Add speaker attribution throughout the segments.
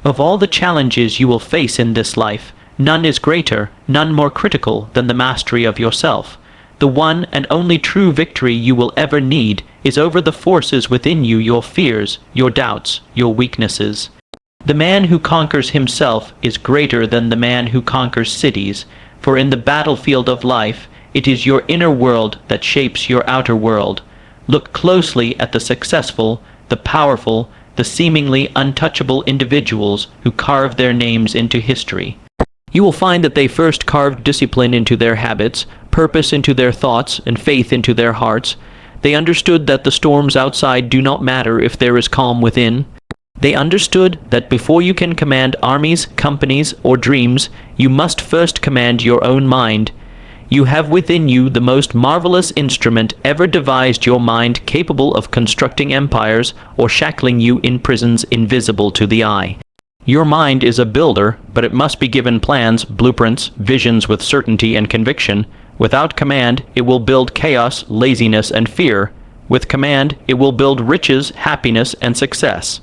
Speaker 1: Of all the challenges you will face in this life, none is greater, none more critical than the mastery of yourself. The one and only true victory you will ever need is over the forces within you, your fears, your doubts, your weaknesses. The man who conquers himself is greater than the man who conquers cities, for in the battlefield of life, it is your inner world that shapes your outer world. Look closely at the successful, the powerful, the seemingly untouchable individuals who carve their names into history. You will find that they first carved discipline into their habits, purpose into their thoughts, and faith into their hearts. They understood that the storms outside do not matter if there is calm within. They understood that before you can command armies, companies, or dreams, you must first command your own mind. You have within you the most marvelous instrument ever devised, your mind capable of constructing empires or shackling you in prisons invisible to the eye. Your mind is a builder, but it must be given plans, blueprints, visions with certainty and conviction. Without command, it will build chaos, laziness, and fear. With command, it will build riches, happiness, and success.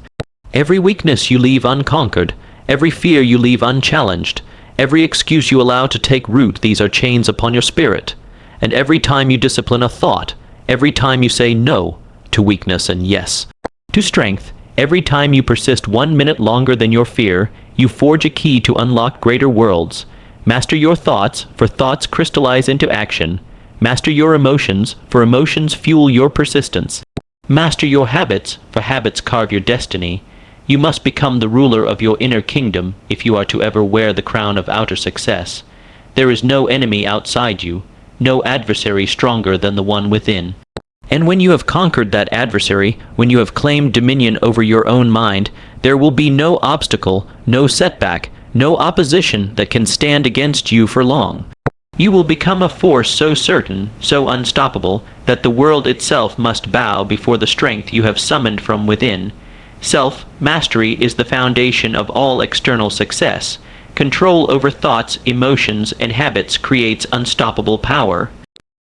Speaker 1: Every weakness you leave unconquered, every fear you leave unchallenged, every excuse you allow to take root, these are chains upon your spirit. And every time you discipline a thought, every time you say no to weakness and yes to strength, every time you persist 1 minute longer than your fear, you forge a key to unlock greater worlds. Master your thoughts, for thoughts crystallize into action. Master your emotions, for emotions fuel your persistence. Master your habits, for habits carve your destiny. You must become the ruler of your inner kingdom if you are to ever wear the crown of outer success. There is no enemy outside you, no adversary stronger than the one within. And when you have conquered that adversary, when you have claimed dominion over your own mind, there will be no obstacle, no setback, no opposition that can stand against you for long. You will become a force so certain, so unstoppable, that the world itself must bow before the strength you have summoned from within. Self-mastery is the foundation of all external success. Control over thoughts, emotions, and habits creates unstoppable power.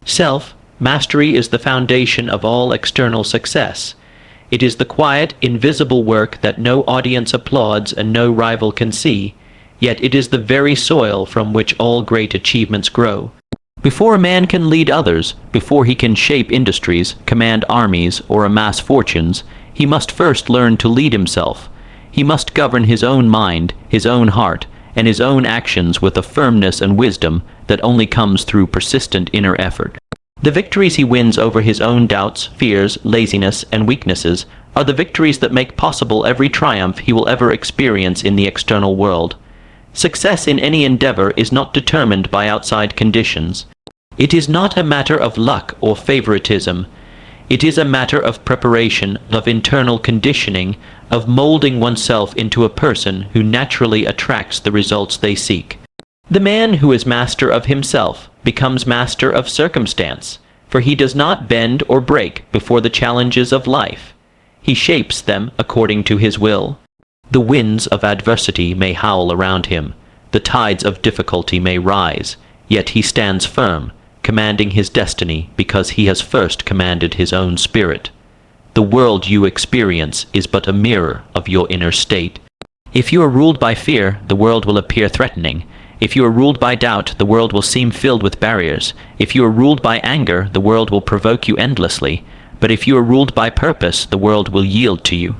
Speaker 1: Self-mastery is the foundation of all external success. It is the quiet, invisible work that no audience applauds and no rival can see, yet it is the very soil from which all great achievements grow. Before a man can lead others, before he can shape industries, command armies, or amass fortunes, he must first learn to lead himself. He must govern his own mind, his own heart, and his own actions with a firmness and wisdom that only comes through persistent inner effort. The victories he wins over his own doubts, fears, laziness, and weaknesses are the victories that make possible every triumph he will ever experience in the external world. Success in any endeavor is not determined by outside conditions. It is not a matter of luck or favoritism. It is a matter of preparation, of internal conditioning, of molding oneself into a person who naturally attracts the results they seek. The man who is master of himself becomes master of circumstance, for he does not bend or break before the challenges of life. He shapes them according to his will. The winds of adversity may howl around him, the tides of difficulty may rise, yet he stands firm, commanding his destiny because he has first commanded his own spirit. The world you experience is but a mirror of your inner state. If you are ruled by fear, the world will appear threatening. If you are ruled by doubt, the world will seem filled with barriers. If you are ruled by anger, the world will provoke you endlessly. But if you are ruled by purpose, the world will yield to you.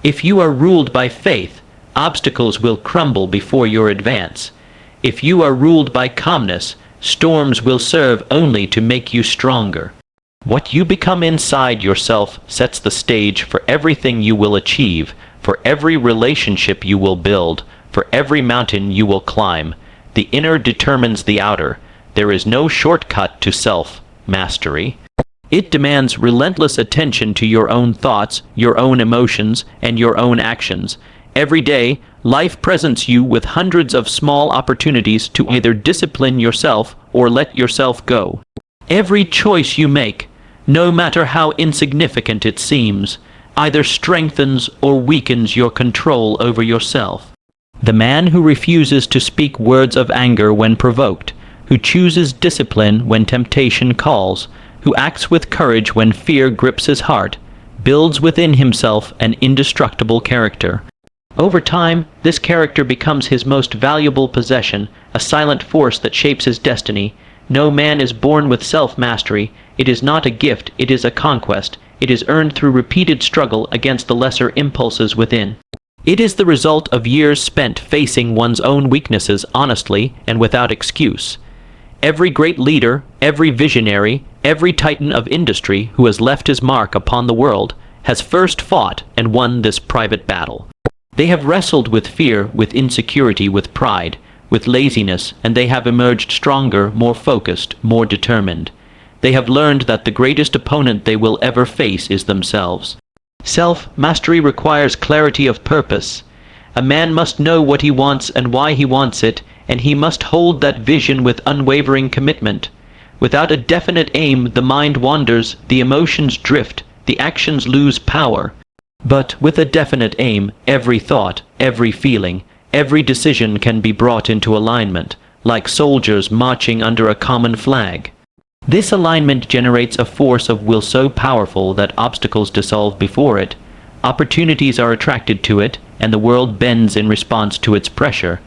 Speaker 1: If you are ruled by faith, obstacles will crumble before your advance. If you are ruled by calmness, storms will serve only to make you stronger. What you become inside yourself sets the stage for everything you will achieve, for every relationship you will build, for every mountain you will climb. The inner determines the outer. There is no shortcut to self-mastery. It demands relentless attention to your own thoughts, your own emotions, and your own actions. Every day, life presents you with hundreds of small opportunities to either discipline yourself or let yourself go. Every choice you make, no matter how insignificant it seems, either strengthens or weakens your control over yourself. The man who refuses to speak words of anger when provoked, who chooses discipline when temptation calls, who acts with courage when fear grips his heart, builds within himself an indestructible character. Over time, this character becomes his most valuable possession, a silent force that shapes his destiny. No man is born with self-mastery. It is not a gift, it is a conquest. It is earned through repeated struggle against the lesser impulses within. It is the result of years spent facing one's own weaknesses honestly and without excuse. Every great leader, every visionary, every titan of industry who has left his mark upon the world has first fought and won this private battle. They have wrestled with fear, with insecurity, with pride, with laziness, and they have emerged stronger, more focused, more determined. They have learned that the greatest opponent they will ever face is themselves. Self-mastery requires clarity of purpose. A man must know what he wants and why he wants it, and he must hold that vision with unwavering commitment. Without a definite aim, the mind wanders, the emotions drift, the actions lose power. But with a definite aim, every thought, every feeling, every decision can be brought into alignment, like soldiers marching under a common flag. This alignment generates a force of will so powerful that obstacles dissolve before it, opportunities are attracted to it, and the world bends in response to its pressure.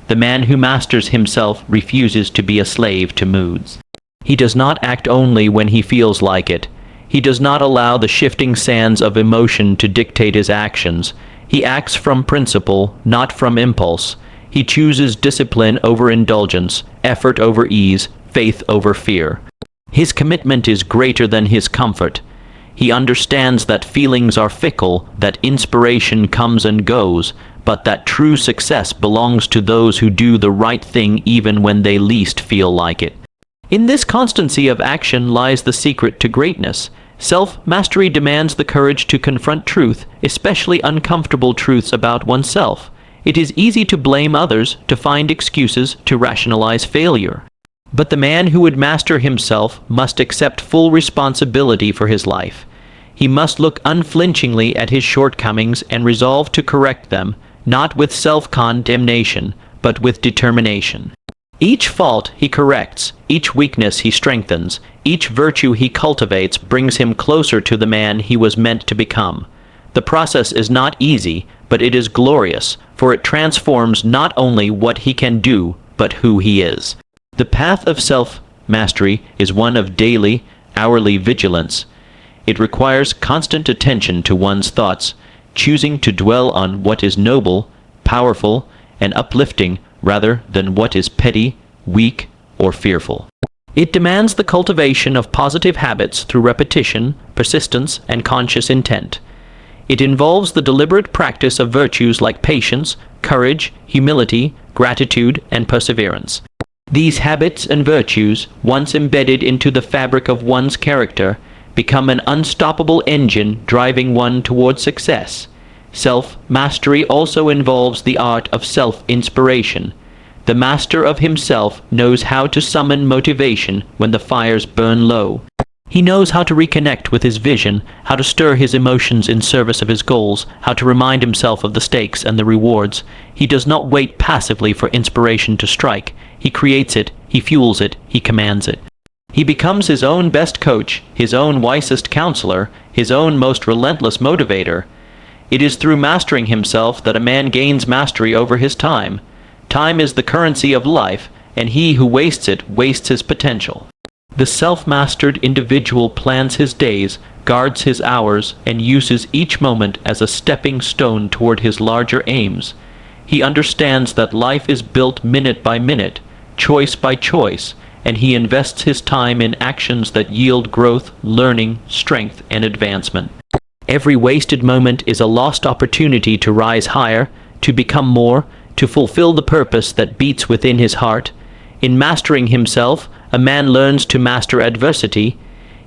Speaker 1: The man who masters himself refuses to be a slave to moods. He does not act only when he feels like it. He does not allow the shifting sands of emotion to dictate his actions. He acts from principle, not from impulse. He chooses discipline over indulgence, effort over ease, faith over fear. His commitment is greater than his comfort. He understands that feelings are fickle, that inspiration comes and goes, but that true success belongs to those who do the right thing even when they least feel like it. In this constancy of action lies the secret to greatness. Self-mastery demands the courage to confront truth, especially uncomfortable truths about oneself. It is easy to blame others, to find excuses, to rationalize failure. But the man who would master himself must accept full responsibility for his life. He must look unflinchingly at his shortcomings and resolve to correct them, not with self-condemnation, but with determination. Each fault he corrects, each weakness he strengthens, each virtue he cultivates brings him closer to the man he was meant to become. The process is not easy, but it is glorious, for it transforms not only what he can do, but who he is. The path of self-mastery is one of daily, hourly vigilance. It requires constant attention to one's thoughts, choosing to dwell on what is noble, powerful, and uplifting rather than what is petty, weak, or fearful. It demands the cultivation of positive habits through repetition, persistence, and conscious intent. It involves the deliberate practice of virtues like patience, courage, humility, gratitude, and perseverance. These habits and virtues, once embedded into the fabric of one's character, become an unstoppable engine driving one toward success. Self-mastery also involves the art of self-inspiration. The master of himself knows how to summon motivation when the fires burn low. He knows how to reconnect with his vision, how to stir his emotions in service of his goals, how to remind himself of the stakes and the rewards. He does not wait passively for inspiration to strike. He creates it, he fuels it, he commands it. He becomes his own best coach, his own wisest counselor, his own most relentless motivator. It is through mastering himself that a man gains mastery over his time. Time is the currency of life, and he who wastes it wastes his potential. The self-mastered individual plans his days, guards his hours, and uses each moment as a stepping stone toward his larger aims. He understands that life is built minute by minute, choice by choice, and he invests his time in actions that yield growth, learning, strength, and advancement. Every wasted moment is a lost opportunity to rise higher, to become more, to fulfill the purpose that beats within his heart. In mastering himself, a man learns to master adversity.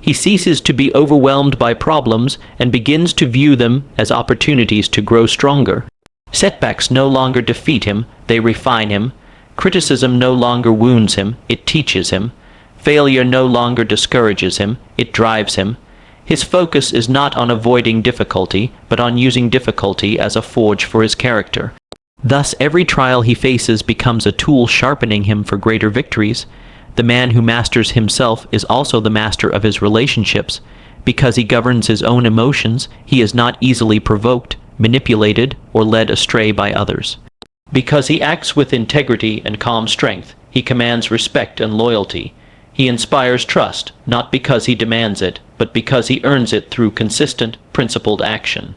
Speaker 1: He ceases to be overwhelmed by problems and begins to view them as opportunities to grow stronger. Setbacks no longer defeat him, they refine him. Criticism no longer wounds him, it teaches him. Failure no longer discourages him, it drives him. His focus is not on avoiding difficulty, but on using difficulty as a forge for his character. Thus, every trial he faces becomes a tool sharpening him for greater victories. The man who masters himself is also the master of his relationships. Because he governs his own emotions, he is not easily provoked, manipulated, or led astray by others. Because he acts with integrity and calm strength, he commands respect and loyalty. He inspires trust, not because he demands it, but because he earns it through consistent, principled action.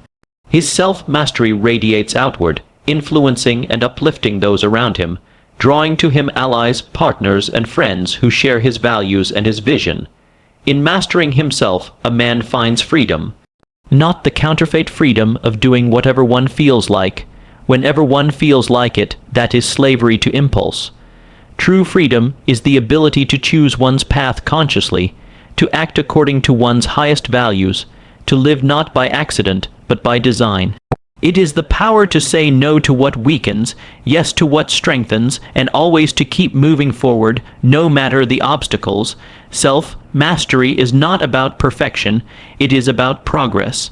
Speaker 1: His self-mastery radiates outward, influencing and uplifting those around him, drawing to him allies, partners, and friends who share his values and his vision. In mastering himself, a man finds freedom, not the counterfeit freedom of doing whatever one feels like. Whenever one feels like it, that is slavery to impulse. True freedom is the ability to choose one's path consciously, to act according to one's highest values, to live not by accident, but by design. It is the power to say no to what weakens, yes to what strengthens, and always to keep moving forward, no matter the obstacles. Self-mastery is not about perfection, it is about progress.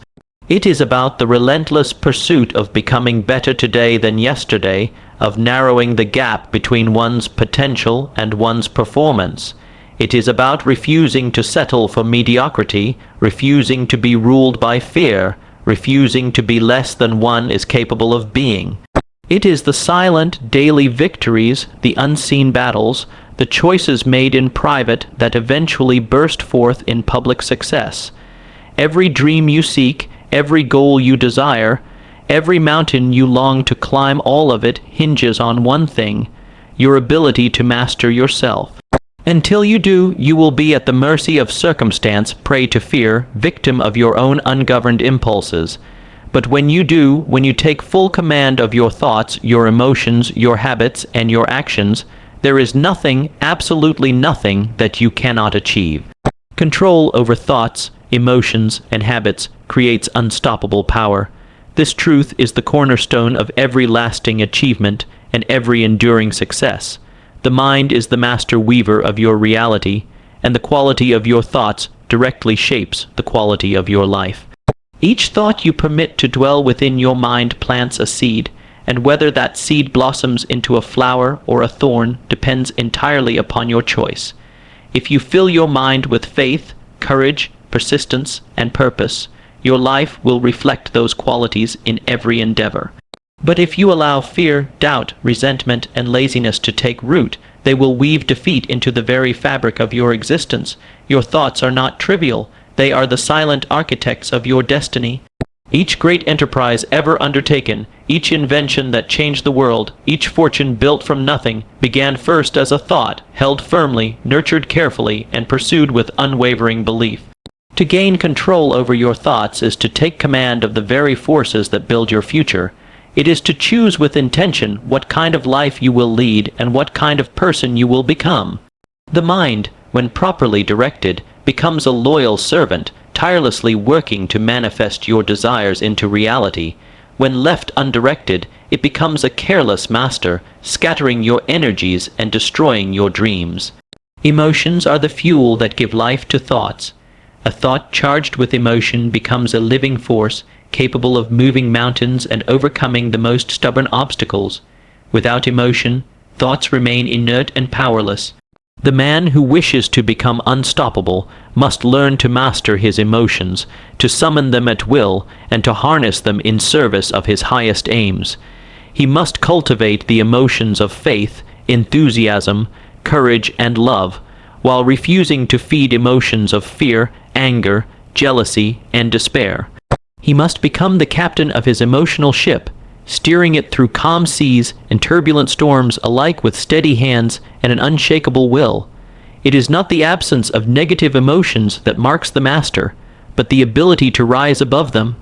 Speaker 1: It is about the relentless pursuit of becoming better today than yesterday, of narrowing the gap between one's potential and one's performance. It is about refusing to settle for mediocrity, refusing to be ruled by fear, refusing to be less than one is capable of being. It is the silent, daily victories, the unseen battles, the choices made in private that eventually burst forth in public success. Every dream you seek, every goal you desire, every mountain you long to climb, all of it hinges on one thing: your ability to master yourself. Until you do, you will be at the mercy of circumstance, prey to fear, victim of your own ungoverned impulses. But when you do, when you take full command of your thoughts, your emotions, your habits, and your actions, there is nothing, absolutely nothing, that you cannot achieve. Control over thoughts, emotions, and habits creates unstoppable power. This truth is the cornerstone of every lasting achievement and every enduring success. The mind is the master weaver of your reality, and the quality of your thoughts directly shapes the quality of your life. Each thought you permit to dwell within your mind plants a seed, and whether that seed blossoms into a flower or a thorn depends entirely upon your choice. If you fill your mind with faith, courage, persistence, and purpose, your life will reflect those qualities in every endeavor. But if you allow fear, doubt, resentment, and laziness to take root, they will weave defeat into the very fabric of your existence. Your thoughts are not trivial. They are the silent architects of your destiny. Each great enterprise ever undertaken, each invention that changed the world, each fortune built from nothing, began first as a thought, held firmly, nurtured carefully, and pursued with unwavering belief. To gain control over your thoughts is to take command of the very forces that build your future. It is to choose with intention what kind of life you will lead and what kind of person you will become. The mind, when properly directed, becomes a loyal servant, tirelessly working to manifest your desires into reality. When left undirected, it becomes a careless master, scattering your energies and destroying your dreams. Emotions are the fuel that give life to thoughts. A thought charged with emotion becomes a living force, capable of moving mountains and overcoming the most stubborn obstacles. Without emotion, thoughts remain inert and powerless. The man who wishes to become unstoppable must learn to master his emotions, to summon them at will, and to harness them in service of his highest aims. He must cultivate the emotions of faith, enthusiasm, courage, and love, while refusing to feed emotions of fear, anger, jealousy, and despair. He must become the captain of his emotional ship, steering it through calm seas and turbulent storms alike with steady hands and an unshakable will. It is not the absence of negative emotions that marks the master, but the ability to rise above them.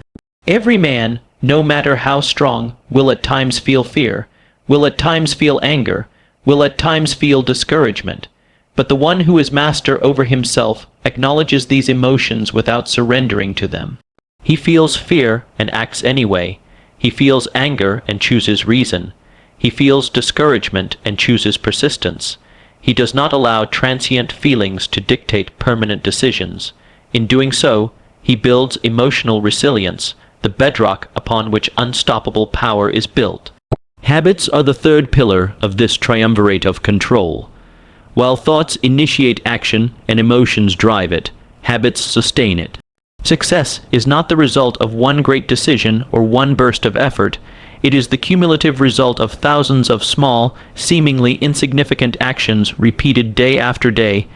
Speaker 1: Every man, no matter how strong, will at times feel fear, will at times feel anger, will at times feel discouragement. But the one who is master over himself acknowledges these emotions without surrendering to them. He feels fear and acts anyway. He feels anger and chooses reason. He feels discouragement and chooses persistence. He does not allow transient feelings to dictate permanent decisions. In doing so, he builds emotional resilience, the bedrock upon which unstoppable power is built. Habits are the third pillar of this triumvirate of control. While thoughts initiate action and emotions drive it, habits sustain it. Success is not the result of one great decision or one burst of effort. It is the cumulative result of thousands of small, seemingly insignificant actions repeated day after day.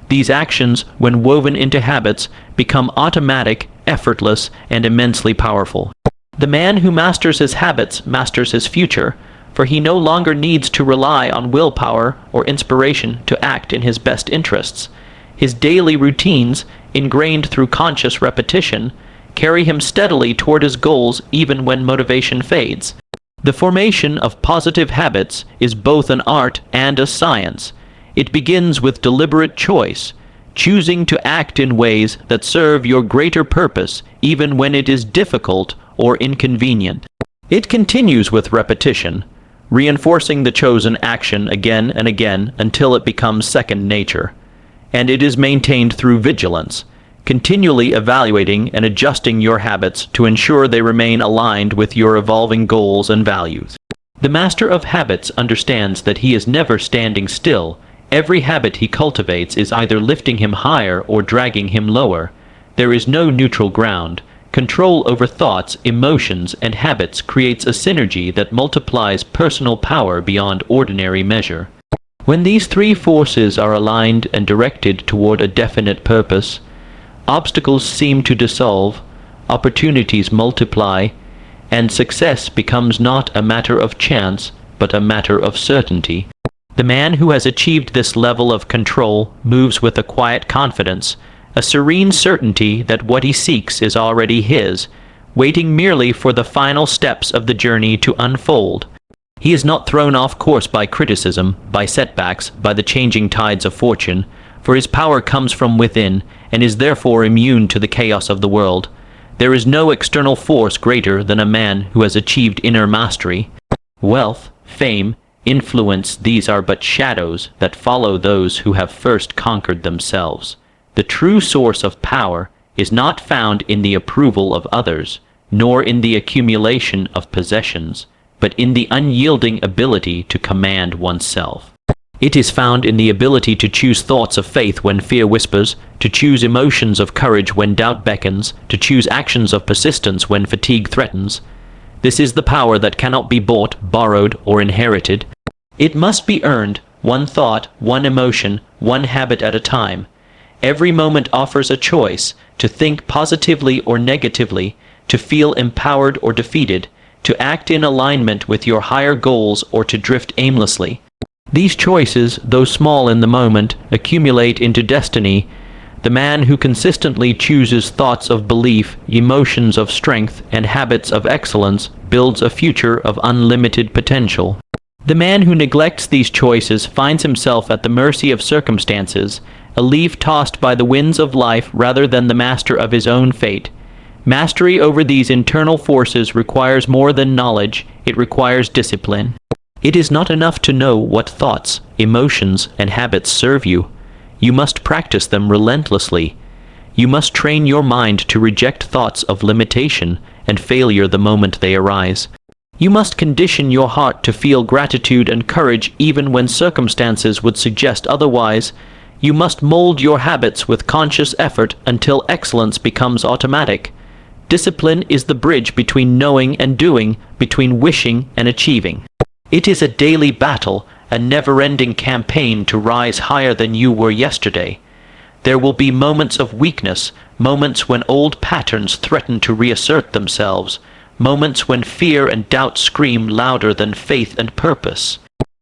Speaker 1: These actions, when woven into habits, become automatic, effortless, and immensely powerful. The man who masters his habits masters his future, for he no longer needs to rely on willpower or inspiration to act in his best interests. His daily routines, ingrained through conscious repetition, carry him steadily toward his goals even when motivation fades. The formation of positive habits is both an art and a science. It begins with deliberate choice, choosing to act in ways that serve your greater purpose even when it is difficult or inconvenient. It continues with repetition, reinforcing the chosen action again and again until it becomes second nature. And it is maintained through vigilance, continually evaluating and adjusting your habits to ensure they remain aligned with your evolving goals and values. The master of habits understands that he is never standing still. Every habit he cultivates is either lifting him higher or dragging him lower. There is no neutral ground. Control over thoughts, emotions, and habits creates a synergy that multiplies personal power beyond ordinary measure. When these three forces are aligned and directed toward a definite purpose, obstacles seem to dissolve, opportunities multiply, and success becomes not a matter of chance, but a matter of certainty. The man who has achieved this level of control moves with a quiet confidence, a serene certainty that what he seeks is already his, waiting merely for the final steps of the journey to unfold. He is not thrown off course by criticism, by setbacks, by the changing tides of fortune, for his power comes from within, and is therefore immune to the chaos of the world. There is no external force greater than a man who has achieved inner mastery. Wealth, fame, influence, these are but shadows that follow those who have first conquered themselves. The true source of power is not found in the approval of others, nor in the accumulation of possessions, but in the unyielding ability to command oneself. It is found in the ability to choose thoughts of faith when fear whispers, to choose emotions of courage when doubt beckons, to choose actions of persistence when fatigue threatens. This is the power that cannot be bought, borrowed, or inherited. It must be earned, one thought, one emotion, one habit at a time. Every moment offers a choice, to think positively or negatively, to feel empowered or defeated, to act in alignment with your higher goals or to drift aimlessly. These choices, though small in the moment, accumulate into destiny. The man who consistently chooses thoughts of belief, emotions of strength, and habits of excellence builds a future of unlimited potential. The man who neglects these choices finds himself at the mercy of circumstances, a leaf tossed by the winds of life rather than the master of his own fate. Mastery over these internal forces requires more than knowledge, it requires discipline. It is not enough to know what thoughts, emotions, and habits serve you. You must practice them relentlessly. You must train your mind to reject thoughts of limitation and failure the moment they arise. You must condition your heart to feel gratitude and courage even when circumstances would suggest otherwise. You must mold your habits with conscious effort until excellence becomes automatic. Discipline is the bridge between knowing and doing, between wishing and achieving. It is a daily battle, a never-ending campaign to rise higher than you were yesterday. There will be moments of weakness, moments when old patterns threaten to reassert themselves, moments when fear and doubt scream louder than faith and purpose.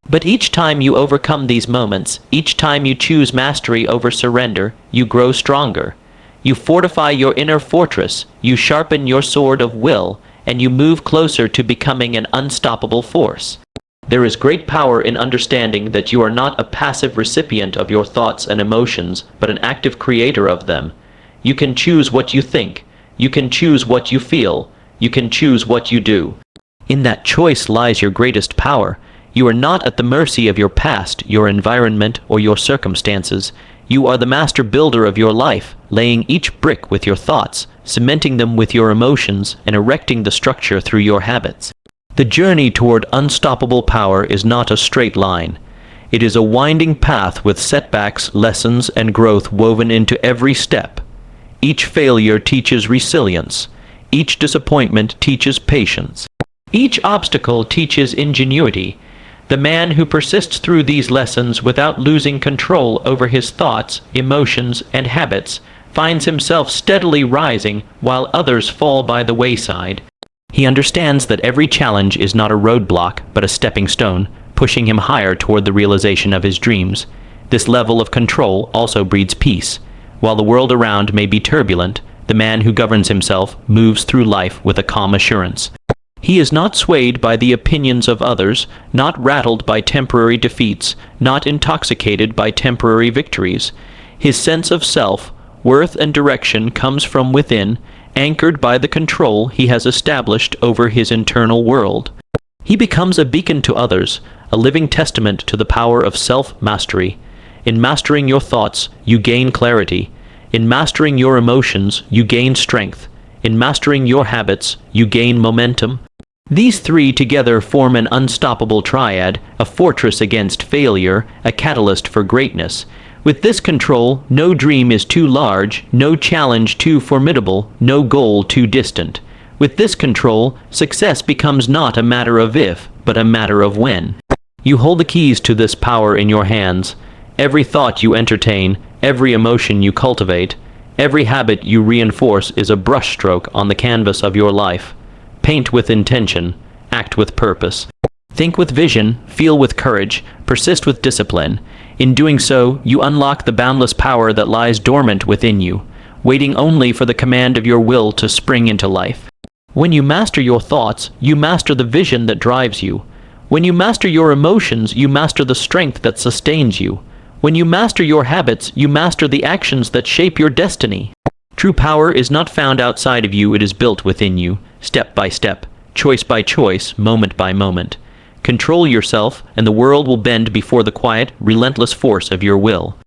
Speaker 1: But each time you overcome these moments, each time you choose mastery over surrender, you grow stronger. You fortify your inner fortress, you sharpen your sword of will, and you move closer to becoming an unstoppable force. There is great power in understanding that you are not a passive recipient of your thoughts and emotions, but an active creator of them. You can choose what you think. You can choose what you feel. You can choose what you do. In that choice lies your greatest power. You are not at the mercy of your past, your environment, or your circumstances. You are the master builder of your life, laying each brick with your thoughts, cementing them with your emotions, and erecting the structure through your habits. The journey toward unstoppable power is not a straight line. It is a winding path with setbacks, lessons, and growth woven into every step. Each failure teaches resilience. Each disappointment teaches patience. Each obstacle teaches ingenuity. The man who persists through these lessons without losing control over his thoughts, emotions, and habits finds himself steadily rising while others fall by the wayside. He understands that every challenge is not a roadblock but a stepping stone, pushing him higher toward the realization of his dreams. This level of control also breeds peace. While the world around may be turbulent, the man who governs himself moves through life with a calm assurance. He is not swayed by the opinions of others, not rattled by temporary defeats, not intoxicated by temporary victories. His sense of self, worth, and direction comes from within, anchored by the control he has established over his internal world. He becomes a beacon to others, a living testament to the power of self-mastery. In mastering your thoughts, you gain clarity. In mastering your emotions, you gain strength. In mastering your habits, you gain momentum. These three together form an unstoppable triad, a fortress against failure, a catalyst for greatness. With this control, no dream is too large, no challenge too formidable, no goal too distant. With this control, success becomes not a matter of if, but a matter of when. You hold the keys to this power in your hands. Every thought you entertain, every emotion you cultivate, every habit you reinforce is a brushstroke on the canvas of your life. Paint with intention, act with purpose. Think with vision, feel with courage, persist with discipline. In doing so, you unlock the boundless power that lies dormant within you, waiting only for the command of your will to spring into life. When you master your thoughts, you master the vision that drives you. When you master your emotions, you master the strength that sustains you. When you master your habits, you master the actions that shape your destiny. True power is not found outside of you, it is built within you, step by step, choice by choice, moment by moment. Control yourself, and the world will bend before the quiet, relentless force of your will.